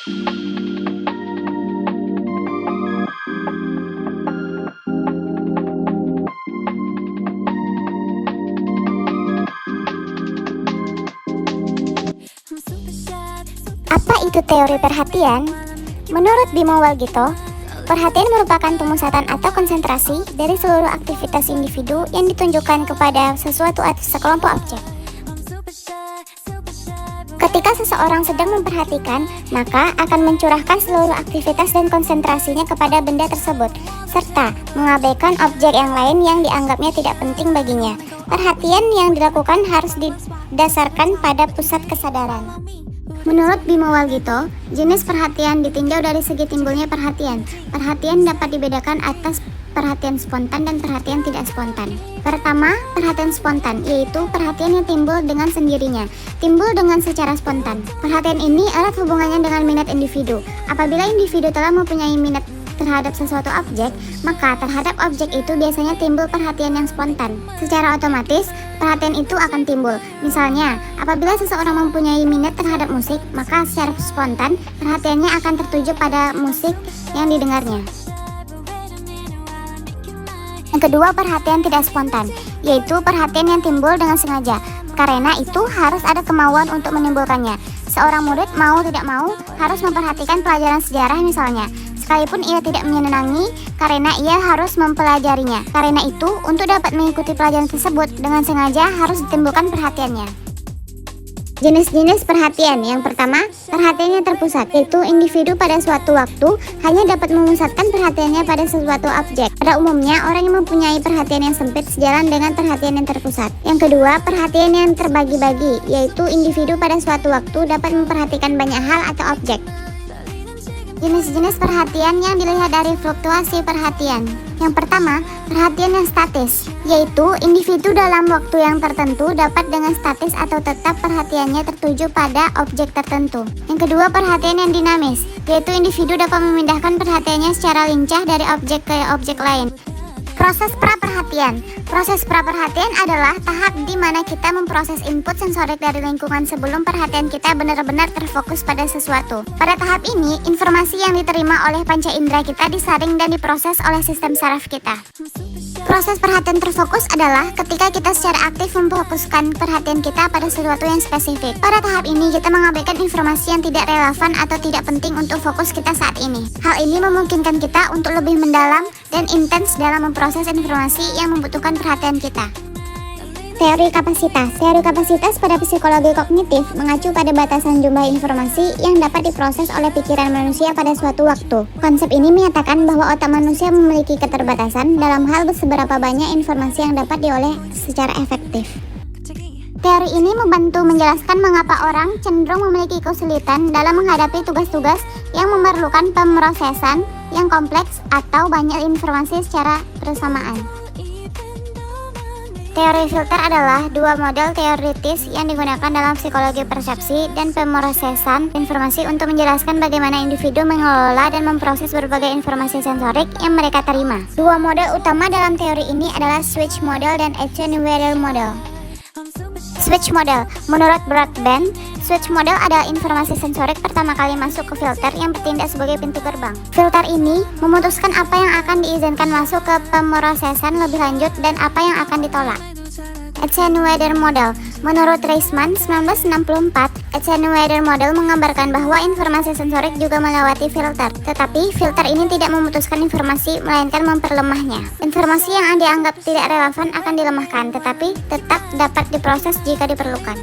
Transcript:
Apa itu teori perhatian? Menurut Bimo Walgito, perhatian merupakan pemusatan atau konsentrasi dari seluruh aktivitas individu yang ditunjukkan kepada sesuatu atau sekelompok objek. Ketika seseorang sedang memperhatikan, maka akan mencurahkan seluruh aktivitas dan konsentrasinya kepada benda tersebut, serta mengabaikan objek yang lain yang dianggapnya tidak penting baginya. Perhatian yang dilakukan harus didasarkan pada pusat kesadaran. Menurut Bimo Walgito, jenis perhatian ditinjau dari segi timbulnya perhatian. Perhatian dapat dibedakan atas perhatian spontan dan perhatian tidak spontan. Pertama, perhatian spontan, yaitu perhatian yang timbul dengan sendirinya, timbul dengan secara spontan. Perhatian ini erat hubungannya dengan minat individu. Apabila individu telah mempunyai minat terhadap sesuatu objek, maka terhadap objek itu biasanya timbul perhatian yang spontan. Secara otomatis, perhatian itu akan timbul. Misalnya, apabila seseorang mempunyai minat terhadap musik, maka secara spontan perhatiannya akan tertuju pada musik yang didengarnya. Yang kedua, perhatian tidak spontan, yaitu perhatian yang timbul dengan sengaja. Karena itu harus ada kemauan untuk menimbulkannya. Seorang murid mau tidak mau harus memperhatikan pelajaran sejarah misalnya, sekalipun ia tidak menyenangi karena ia harus mempelajarinya. Karena itu, untuk dapat mengikuti pelajaran tersebut dengan sengaja harus ditimbulkan perhatiannya. Jenis-jenis perhatian. Yang pertama, perhatian yang terpusat, yaitu individu pada suatu waktu hanya dapat memusatkan perhatiannya pada sesuatu objek. Pada umumnya, orang yang mempunyai perhatian yang sempit sejalan dengan perhatian yang terpusat. Yang kedua, perhatian yang terbagi-bagi, yaitu individu pada suatu waktu dapat memperhatikan banyak hal atau objek. Jenis-jenis perhatian yang dilihat dari fluktuasi perhatian. Yang pertama, perhatian yang statis, yaitu individu dalam waktu yang tertentu dapat dengan statis atau tetap perhatiannya tertuju pada objek tertentu. Yang kedua, perhatian yang dinamis, yaitu individu dapat memindahkan perhatiannya secara lincah dari objek ke objek lain. Proses praperhatian. Proses praperhatian adalah tahap di mana kita memproses input sensorik dari lingkungan sebelum perhatian kita benar-benar terfokus pada sesuatu. Pada tahap ini, informasi yang diterima oleh panca indera kita disaring dan diproses oleh sistem saraf kita. Proses perhatian terfokus adalah ketika kita secara aktif memfokuskan perhatian kita pada sesuatu yang spesifik. Pada tahap ini, kita mengabaikan informasi yang tidak relevan atau tidak penting untuk fokus kita saat ini. Hal ini memungkinkan kita untuk lebih mendalam dan intens dalam memproses informasi yang membutuhkan perhatian kita. Teori kapasitas. Teori kapasitas pada psikologi kognitif mengacu pada batasan jumlah informasi yang dapat diproses oleh pikiran manusia pada suatu waktu. Konsep ini menyatakan bahwa otak manusia memiliki keterbatasan dalam hal seberapa banyak informasi yang dapat diolah secara efektif. Teori ini membantu menjelaskan mengapa orang cenderung memiliki kesulitan dalam menghadapi tugas-tugas yang memerlukan pemrosesan yang kompleks atau banyak informasi secara bersamaan. Teori filter adalah dua model teoritis yang digunakan dalam psikologi persepsi dan pemrosesan informasi untuk menjelaskan bagaimana individu mengelola dan memproses berbagai informasi sensorik yang mereka terima. Dua model utama dalam teori ini adalah switch model dan attenuator model. Switch model. Menurut Broadbent, switch model adalah informasi sensorik pertama kali masuk ke filter yang bertindak sebagai pintu gerbang. Filter ini memutuskan apa yang akan diizinkan masuk ke pemrosesan lebih lanjut dan apa yang akan ditolak. Attenuator model. Menurut Reisman 1964, attenuator model menggambarkan bahwa informasi sensorik juga melewati filter, tetapi filter ini tidak memutuskan informasi melainkan memperlemahnya. Informasi yang dianggap tidak relevan akan dilemahkan, tetapi tetap dapat diproses jika diperlukan.